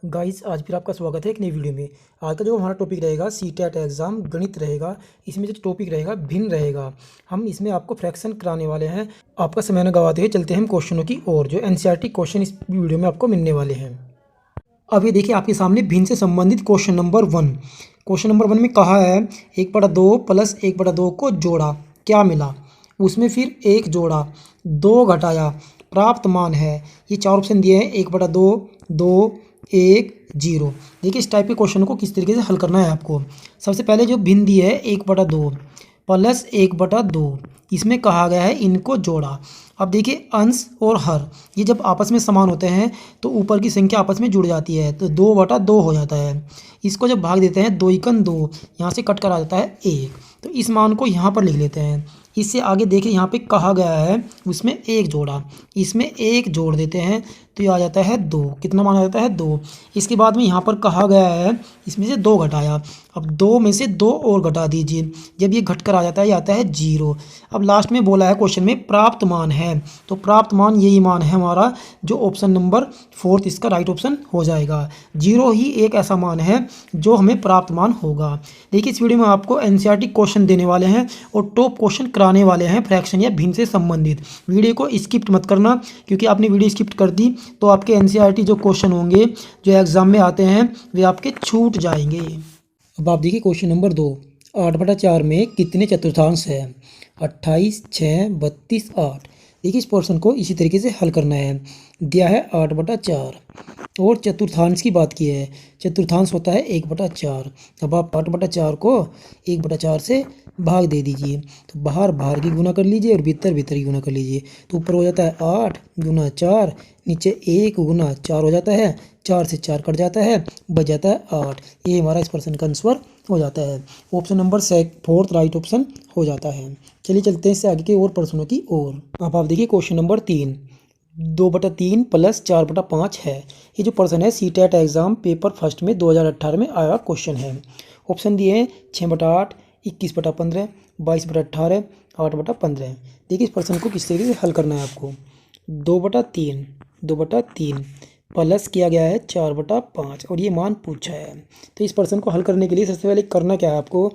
Guys आज फिर आपका स्वागत है एक नई वीडियो में। आज का जो हमारा टॉपिक रहेगा सीटेट एग्ज़ाम गणित रहेगा। इसमें जो टॉपिक रहेगा भिन्न रहेगा। हम इसमें आपको फ्रैक्शन कराने वाले हैं। आपका समय न गवाते हुए चलते हैं हम क्वेश्चनों की ओर, जो एनसीईआरटी क्वेश्चन इस वीडियो में आपको मिलने वाले हैं। अब ये देखिए आपके सामने भिन्न से संबंधित क्वेश्चन नंबर 1। क्वेश्चन नंबर 1 में कहा है 1/2 + 1/2 को जोड़ा क्या मिला। उसमें फिर 1 जोड़ा, 2 घटाया, प्राप्त मान है। ये 4 ऑप्शन दिए हैं 1/2, 2, 1, 0। देखिए इस टाइप के क्वेश्चन को किस तरीके से हल करना है आपको। सबसे पहले जो भिन्न दिए है 1/2 + 1/2, इसमें कहा गया है इनको जोड़ा। अब देखिए अंश और हर ये जब आपस में समान होते हैं तो ऊपर की संख्या आपस में जुड़ जाती है, तो 2/2 हो जाता है। इसको जब भाग देते हैं 2 × 2, यहाँ से कट कर आ जाता है 1। तो इस मान को यहाँ पर लिख लेते हैं। इससे आगे देखिए यहाँ पे कहा गया है उसमें 1 जोड़ा, इसमें 1 जोड़ देते हैं तो ये आ जाता है 2। कितना मान आ जाता है 2। इसके बाद में यहाँ पर कहा गया है इसमें से 2 घटाया। अब 2 में से 2 और घटा दीजिए, जब ये घट कर आ जाता है ये आता है 0। अब लास्ट में बोला है क्वेश्चन में प्राप्त मान है, तो प्राप्त मान यही मान है हमारा, जो ऑप्शन नंबर 4 इसका राइट ऑप्शन हो जाएगा। 0 ही एक ऐसा मान है जो हमें प्राप्त मान होगा। देखिए इस वीडियो में आपको एनसीईआरटी क्वेश्चन देने वाले हैं और टॉप क्वेश्चन कराने वाले हैं फ्रैक्शन या भिन्न से संबंधित। वीडियो को स्किप मत करना, क्योंकि आपने वीडियो स्किप कर दी तो आपके एनसीईआरटी जो क्वेश्चन होंगे जो एग्जाम में आते हैं वे आपके छूट जाएंगे। अब आप देखिए क्वेश्चन नंबर 2, 8/4 में कितने चतुर्थांश है। 28, 6, 32, 8। देखिए इस पोर्शन को इसी तरीके से हल करना है। दिया है 8/4 और चतुर्थांश की बात की है। चतुर्थांश होता है 1/4। अब आप 8/4 को 1/4 से भाग दे दीजिए, तो बाहर बाहर की गुना कर लीजिए और भीतर भीतर की गुना कर लीजिए, तो ऊपर हो जाता है 8 × 4, नीचे 1 × 4 हो जाता है। 4 से 4 कट जाता है, बच जाता है 8। ये हमारा इस पर्सन का आंसर हो जाता है। ऑप्शन नंबर 4 राइट ऑप्शन हो जाता है। चलिए चलते हैं इससे आगे के और प्रश्नों की ओर। अब आप देखिए क्वेश्चन नंबर 3, 2/3 + 4/5 है। ये जो प्रश्न है सीटेट एग्जाम पेपर फर्स्ट में 2018 में आया क्वेश्चन है। ऑप्शन दिए हैं 6/8, 21/15, 22/18, 8/15। देखिए इस प्रश्न को किस तरीके से हल करना है आपको। 2/3 प्लस किया गया है 4/5 और ये मान पूछा है। तो इस प्रश्न को हल करने के लिए सबसे पहले करना क्या है आपको,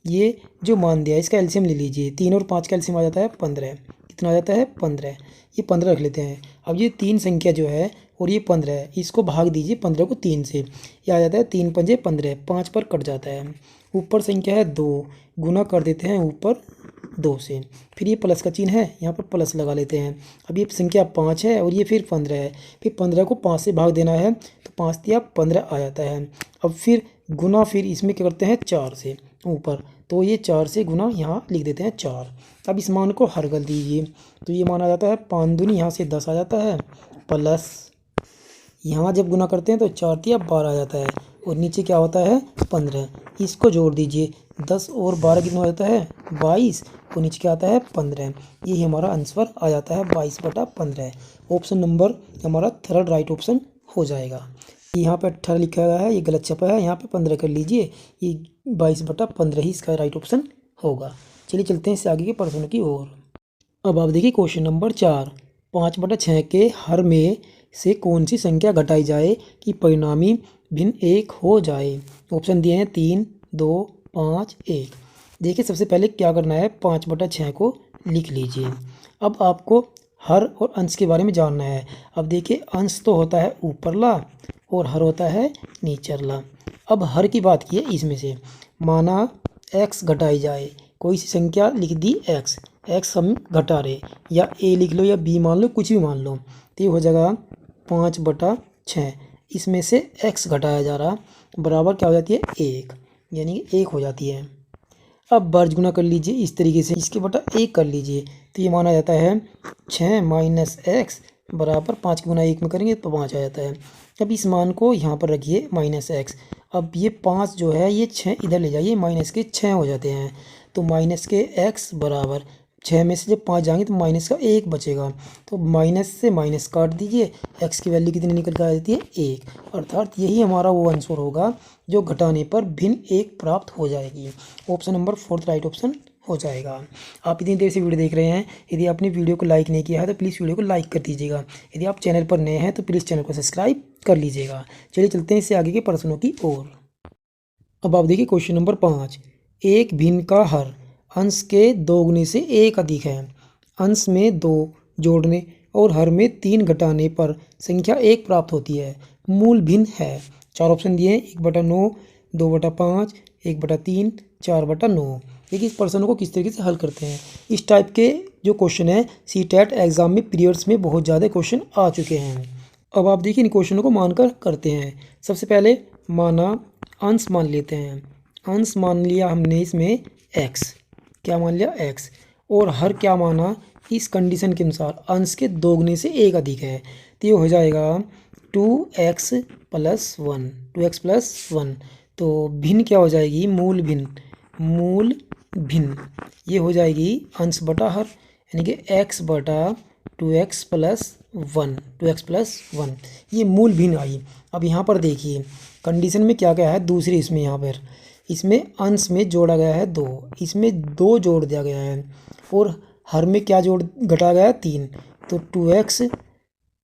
ये जो मान दिया है इसका एलसीएम ले लीजिए। 3 और 5 का एलसीएम आ जाता है 15। कितना आ जाता है 15। ये 15 रख लेते हैं। अब ये 3 संख्या जो है और ये 15 है, इसको भाग दीजिए 15 को 3 से। ये आ जाता है 3 × 5 = 15, 5 पर कट जाता है। ऊपर संख्या है 2, गुना कर देते हैं ऊपर 2 से। फिर ये प्लस का चिन्ह है, यहाँ पर प्लस लगा लेते हैं। अब ये संख्या 5 है और ये फिर 15 है। फिर 15 को 5 से भाग देना है, तो 5 × 15 आ जाता है। अब फिर गुना, फिर इसमें क्या करते हैं 4 से ऊपर, तो ये 4 से गुना यहाँ लिख देते हैं 4। अब इस मान को हर कर दीजिए, तो ये मान आ जाता है 5 दूनी, यहाँ से 10 आ जाता है, प्लस यहाँ जब गुना करते हैं तो 4 × 12 आ जाता है और नीचे क्या होता है 15। इसको जोड़ दीजिए, 10 और 12 कितना हो जाता है 22 और नीचे क्या आता है 15। यही हमारा आंसर आ जाता है 22/15। ऑप्शन नंबर हमारा 3rd राइट ऑप्शन हो जाएगा। यहाँ पे 18 लिखा गया है, ये गलत छपा है, यहाँ पे 15 कर लीजिए, ये 22/15 ही इसका राइट ऑप्शन होगा। चलिए चलते हैं इससे आगे के प्रश्नों की ओर। अब आप देखिए क्वेश्चन नंबर 4, 5/6 के हर में से कौन सी संख्या घटाई जाए कि परिणामी भिन्न 1 हो जाए। ऑप्शन दिए हैं 3, 2, 5, 1। देखिए सबसे पहले क्या करना है, 5/6 को लिख लीजिए। अब आपको हर और अंश के बारे में जानना है। अब देखिए अंश तो होता है ऊपरला और हर होता है नीचरला। अब हर की बात की है, इसमें से माना x घटाई जाए, कोई सी संख्या लिख दी x हम घटा रहे, या a लिख लो या b मान लो, कुछ भी मान लो, तो ये हो जाएगा 5/6। इसमें से x घटाया जा रहा बराबर क्या हो जाती है 1, यानी 1 हो जाती है। अब वर्ज गुना कर लीजिए इस तरीके से, इसके बटा 1 कर लीजिए, तो ये माना जाता है 6 - x बराबर 5 के गुना 1 में करेंगे तो 5 आ जाता है। अब इस मान को यहाँ पर रखिए -x। अब ये 5 जो है ये 6 इधर ले जाइए, माइनस के 6 हो जाते हैं, तो माइनस के x बराबर 6 में से जब 5 जाएंगे तो माइनस का 1 बचेगा, तो माइनस से माइनस काट दीजिए, x की वैल्यू कितनी निकल कर आ जाती है 1। अर्थात यही हमारा वो आंसर होगा जो घटाने पर भिन्न 1 प्राप्त हो जाएगी। ऑप्शन नंबर 4 राइट ऑप्शन हो जाएगा। आप इतनी देर से वीडियो देख रहे हैं, यदि आपने वीडियो को लाइक नहीं किया है तो प्लीज़ वीडियो को लाइक कर दीजिएगा। यदि आप चैनल पर नए हैं तो प्लीज़ चैनल को सब्सक्राइब कर लीजिएगा। चलिए चलते हैं इससे आगे के प्रश्नों की ओर। अब आप देखिए क्वेश्चन नंबर 5। एक भिन्न का हर अंश के दोगुने से 1 अधिक है। अंश में 2 जोड़ने और हर में 3 घटाने पर संख्या 1 प्राप्त होती है। मूल भिन्न है। 4 ऑप्शन दिए हैं, 1/9, 2/5, 1/3, 4/9। देखिए इस प्रश्नों को किस तरीके से हल करते हैं। इस टाइप के जो क्वेश्चन है सीटेट एग्जाम में पीरियड्स में बहुत ज़्यादा क्वेश्चन आ चुके हैं। अब आप देखिए इन क्वेश्चनों को मानकर करते हैं। सबसे पहले माना अंश मान लेते हैं। अंश मान लिया हमने इसमें x, क्या मान लिया x, और हर क्या माना, इस कंडीशन के अनुसार अंश के दोगुने से 1 अधिक है तो ये हो जाएगा 2x + 1, 2x + 1। तो भिन्न क्या हो जाएगी, मूल भिन्न, मूल भिन्न ये हो जाएगी अंश बटा हर, यानी कि x बटा 2x + 1, 2x + 1 ये मूल भिन्न आई। अब यहाँ पर देखिए कंडीशन में क्या क्या है, दूसरी इसमें यहाँ पर इसमें अंश में जोड़ा गया है 2, इसमें 2 जोड़ दिया गया है और हर में क्या जोड़ घटा गया है 3, तो 2x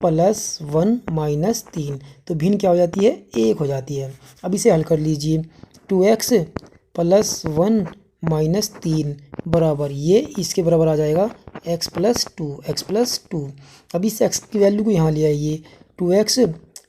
+ 1 - 3 तो भिन्न क्या हो जाती है, 1 हो जाती है। अब इसे हल कर लीजिए, 2x + 1 - 3 बराबर ये इसके बराबर आ जाएगा x + 2, x + 2। अब इस x की वैल्यू को यहाँ ले आइए, 2x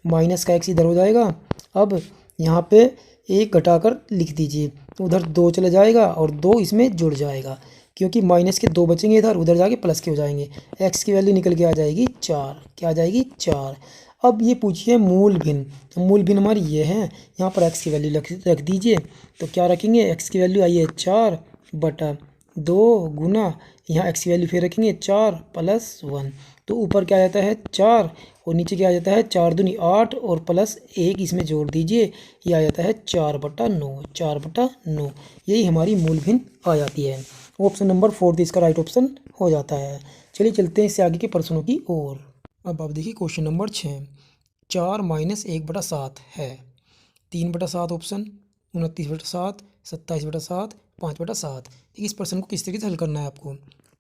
माइनस का x इधर हो जाएगा। अब यहाँ पे 1 घटाकर लिख दीजिए तो उधर 2 चला जाएगा और 2 इसमें जुड़ जाएगा, क्योंकि माइनस के 2 बचेंगे इधर, उधर जाके प्लस के हो जाएंगे। x की वैल्यू निकल के आ जाएगी 4, क्या आ जाएगी 4। अब ये पूछिए मूल भिन्न, तो मूल भिन्न हमारी ये है, यहाँ पर x की वैल्यू रख दीजिए। तो क्या रखेंगे, x की वैल्यू आई है 4/2 गुना यहाँ x की वैल्यू फिर रखेंगे 4 + 1, तो ऊपर क्या आ जाता है 4 और नीचे क्या आ जाता है 4 दूनी 8 और +1 इसमें जोड़ दीजिए, ये आ जाता है 4/9, 4/9 यही हमारी मूल भिन्न आ जाती है। ऑप्शन नंबर 4 इसका राइट ऑप्शन हो जाता है। चलिए चलते हैं इससे आगे के प्रश्नों की ओर। अब आप देखिए क्वेश्चन नंबर 6। 4 - 1/7 है। 3/7 ऑप्शन, 29/7, 27/7, 5/7। इस प्रश्न को किस तरीके से हल करना है आपको,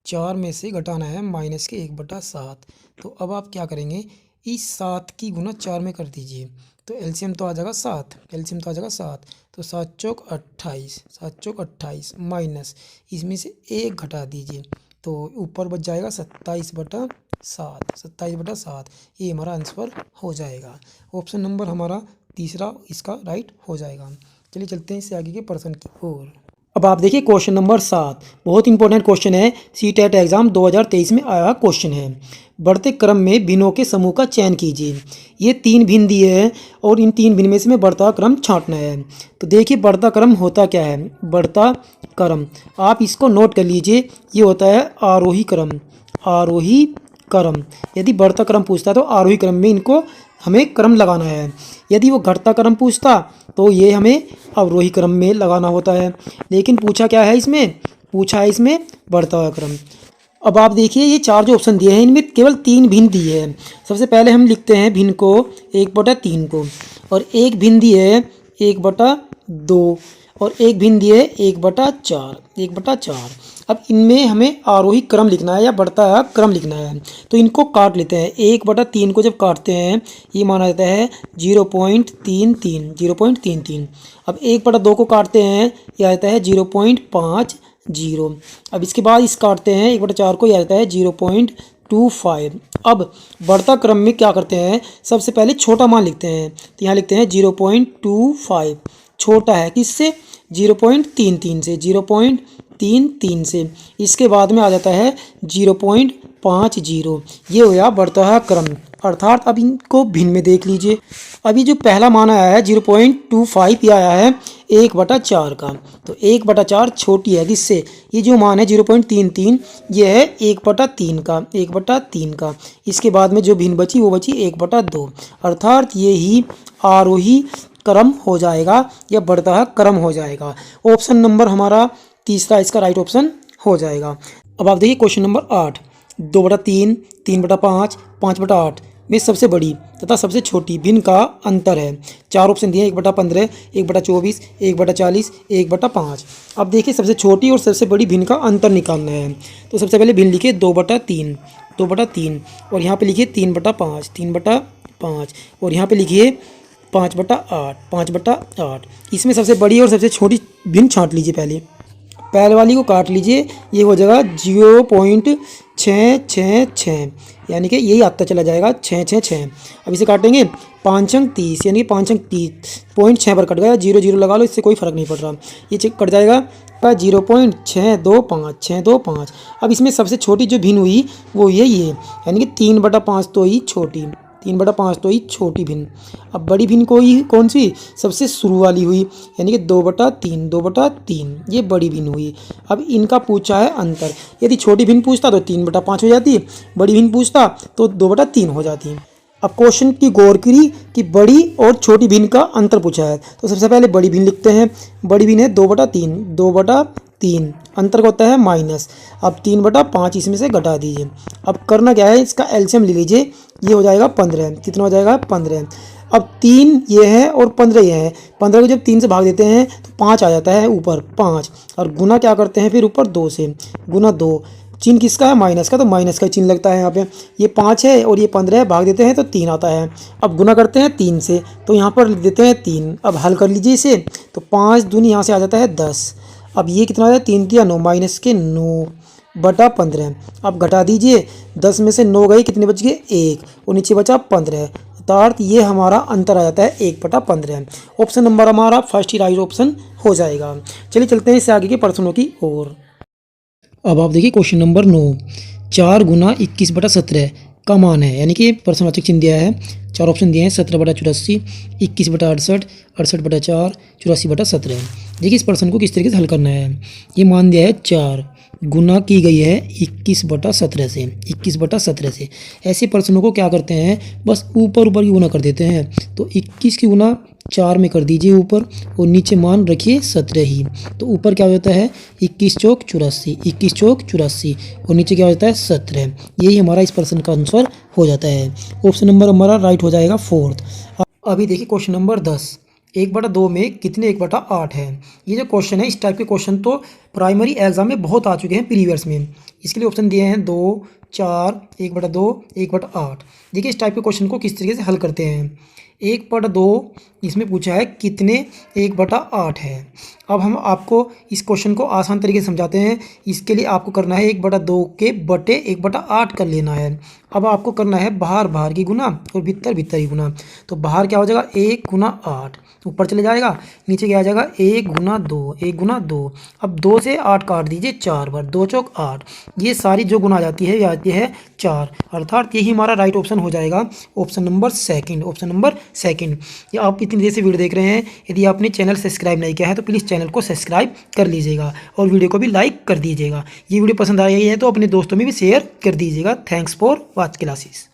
4 में से घटाना है माइनस के 1/7। तो अब आप क्या करेंगे, इस 7 की गुना 4 में कर दीजिए तो एलसीएम तो आ जाएगा 7, एलसीएम तो आ जाएगा 7, तो 7 चौक 28, 7 चौक 28 माइनस इसमें से 1 घटा दीजिए तो ऊपर बच जाएगा 27/7, 27/7 ये हमारा आंसर हो जाएगा। ऑप्शन नंबर हमारा तीसरा इसका राइट हो जाएगा। चलिए चलते हैं इससे आगे के प्रश्न की ओर। अब आप देखिए क्वेश्चन नंबर 7, बहुत इंपॉर्टेंट क्वेश्चन है, सीटेट एग्जाम 2023 में आया क्वेश्चन है। बढ़ते क्रम में भिन्नों के समूह का चयन कीजिए। ये 3 भिन्न दिए हैं और इन 3 भिन्न में से हमें बढ़ता क्रम छांटना है। तो देखिए बढ़ता क्रम होता क्या है, बढ़ता क्रम आप इसको नोट कर लीजिए, ये होता है आरोही क्रम, आरोही क्रम। यदि बढ़ता क्रम पूछता है तो आरोही क्रम में इनको हमें क्रम लगाना है। यदि वो घटता क्रम पूछता तो ये हमें अवरोही क्रम में लगाना होता है। लेकिन पूछा क्या है इसमें, पूछा है इसमें बढ़ता हुआ क्रम। अब आप देखिए ये 4 जो ऑप्शन दिए हैं इनमें केवल 3 भिन्न दिए हैं। सबसे पहले हम लिखते हैं भिन्न को 1/3 को, और एक भिन्न दिए है 1/2 और एक भिन्न दिए 1/4, 1/4। अब इनमें हमें आरोही क्रम लिखना है या बढ़ता क्रम लिखना है, तो इनको काट लेते हैं। 1/3 को जब काटते हैं ये माना जाता है 0.33, 0.33। अब 1/2 को काटते हैं ये आता है 0.50। अब इसके बाद इस काटते हैं 1/4 को, ये आता है 0.25। अब बढ़ता क्रम में क्या करते हैं, सबसे पहले छोटा मान लिखते हैं, तो यहाँ लिखते हैं 0.25, छोटा है किससे, 0.33 से, 0.33 से। इसके बाद में आ जाता है 0.50, ये हो गया बढ़ता है क्रम। अर्थात अब इनको भिन्न में देख लीजिए। अभी जो पहला मान आया है 0.25 ये आया है 1/4 का, तो 1/4 छोटी है किससे, ये जो मान है 0.33 ये है 1/3 का, 1/3 का। इसके बाद में जो भिन्न बची वो बची 1/2, अर्थात ये ही आरोही क्रम हो जाएगा या बढ़ता क्रम हो जाएगा। ऑप्शन नंबर हमारा तीसरा इसका राइट ऑप्शन हो जाएगा। अब आप देखिए क्वेश्चन नंबर 8, 2/3, 3/5, 5/8 में सबसे बड़ी तथा सबसे छोटी भिन्न का अंतर है। 4 ऑप्शन दिए हैं, 1/15, 1/24, 1/40, 1/5। अब देखिए सबसे छोटी और सबसे बड़ी भिन्न का अंतर निकालना है। तो सबसे पहले भिन्न लिखिए 2/3, 2/3 और यहाँ पे लिखिए 3/5, 3/5 और यहाँ पे लिखिए 5/8, 5/8। इसमें सबसे बड़ी और सबसे छोटी भिन्न छांट लीजिए। पहले वाली को काट लीजिए, ये हो जाएगा 0.666, यानी कि यही आता चला जाएगा 666। अब इसे काटेंगे 5 अंक 30, यानी कि 5 अंक 30 0.6 पर कट गया, 0 0 लगा लो, इससे कोई फ़र्क नहीं पड़ रहा, ये चेक कट जाएगा 0.625, 625। अब इसमें सबसे छोटी जो भिन्न हुई वो ये, यानी कि 3/5 तो ही छोटी, 3/5 तो ही छोटी भिन्न। अब बड़ी भिन्न कोई कौन सी, सबसे शुरू वाली हुई, यानी कि 2/3, 2/3 ये बड़ी भिन्न हुई। अब इनका पूछा है अंतर, यदि छोटी भिन्न पूछता तो 3/5 हो जाती, बड़ी भिन्न पूछता तो 2/3 हो जाती। अब क्वेश्चन की गौर करी कि बड़ी और छोटी भिन्न का अंतर पूछा है, तो सबसे पहले बड़ी भिन्न लिखते हैं। बड़ी भिन्न है 2/3, 2/3 अंतर का होता है माइनस। अब 3/5 इसमें से घटा दीजिए। अब करना क्या है, इसका एलसीएम ले लीजिए, ये हो जाएगा 15। कितना हो जाएगा, 15। अब 3 ये है और 15 ये है, 15 को जब 3 से भाग देते हैं तो 5 आ जाता है ऊपर, 5। और गुना क्या करते हैं फिर ऊपर 2 से, गुना 2। चिन्ह किसका है, माइनस का, तो माइनस का चिन्ह लगता है यहाँ पे। ये 5 है और ये 15 है, भाग देते हैं तो 3 आता है। अब गुना करते हैं 3 से, तो यहाँ पर लिख देते हैं 3। अब हल कर लीजिए इसे, तो 5 दूनी यहाँ से आ जाता है 10। अब ये कितना आ जाता है, 3 3 9, माइनस के 9/15। अब घटा दीजिए, 10 में से 9 गए, कितने बच गए, 1 और नीचे बचा 15। अर्थात ये हमारा अंतर आ जाता है 1/15। ऑप्शन नंबर हमारा फर्स्ट ही राइट ऑप्शन हो जाएगा। चलिए चलते हैं इससे आगे के प्रश्नों की ओर। अब आप देखिए क्वेश्चन नंबर 9, 4 गुना 21/17 का मान है, यानी कि प्रश्नवाचक चिन्ह दिया है। 4 ऑप्शन दिए हैं, 17/84, 21/68, 68/4, 84/17। देखिए इस प्रश्न को किस तरीके से हल करना है। ये मान दिया है 4 गुना की गई है 21/17 से, 21/17 से। ऐसे प्रश्नों को क्या करते हैं, बस ऊपर ऊपर की गुना कर देते हैं। तो 21 की गुना 4 में कर दीजिए ऊपर, और नीचे मान रखिए 17 ही। तो ऊपर क्या हो जाता है, 21 चौक 84, 21 चौक 84 और नीचे क्या हो जाता है 17। यही हमारा इस प्रश्न का आंसर हो जाता है। ऑप्शन नंबर हमारा राइट हो जाएगा 4th। अभी देखिए क्वेश्चन नंबर 10, 1/2 में कितने 1/8 है। ये जो क्वेश्चन है, इस टाइप के क्वेश्चन तो प्राइमरी एग्जाम में बहुत आ चुके हैं प्रीवियस में। इसके लिए ऑप्शन दिए हैं 2, 4, 1/2, 1/8। देखिए इस टाइप के क्वेश्चन को किस तरीके से हल करते हैं। 1/2 इसमें पूछा है कितने 1/8 है। अब हम आपको इस क्वेश्चन को आसान तरीके से समझाते हैं। इसके लिए आपको करना है 1/2 के बटे 1/8 कर लेना है। अब आपको करना है बाहर बाहर की गुना और भीतर भीतर की गुना। तो बाहर क्या हो जाएगा, 1 गुना 8 ऊपर चले जाएगा, नीचे क्या आ जाएगा 1 गुना 2, 1 गुना 2। अब 2 से 8 काट दीजिए 4 बार, 2 चौक 8। ये सारी जो गुना आ जाती है ये आती है 4। अर्थात यही हमारा राइट ऑप्शन हो जाएगा, option number second, option number second. ये आप इतनी देर से वीडियो देख रहे हैं, यदि आपने चैनल सब्सक्राइब नहीं किया है तो प्लीज़ चैनल को सब्सक्राइब कर लीजिएगा और वीडियो को भी लाइक कर दीजिएगा। ये वीडियो पसंद आई है तो अपने दोस्तों में भी शेयर कर दीजिएगा। Thanks for watch classes.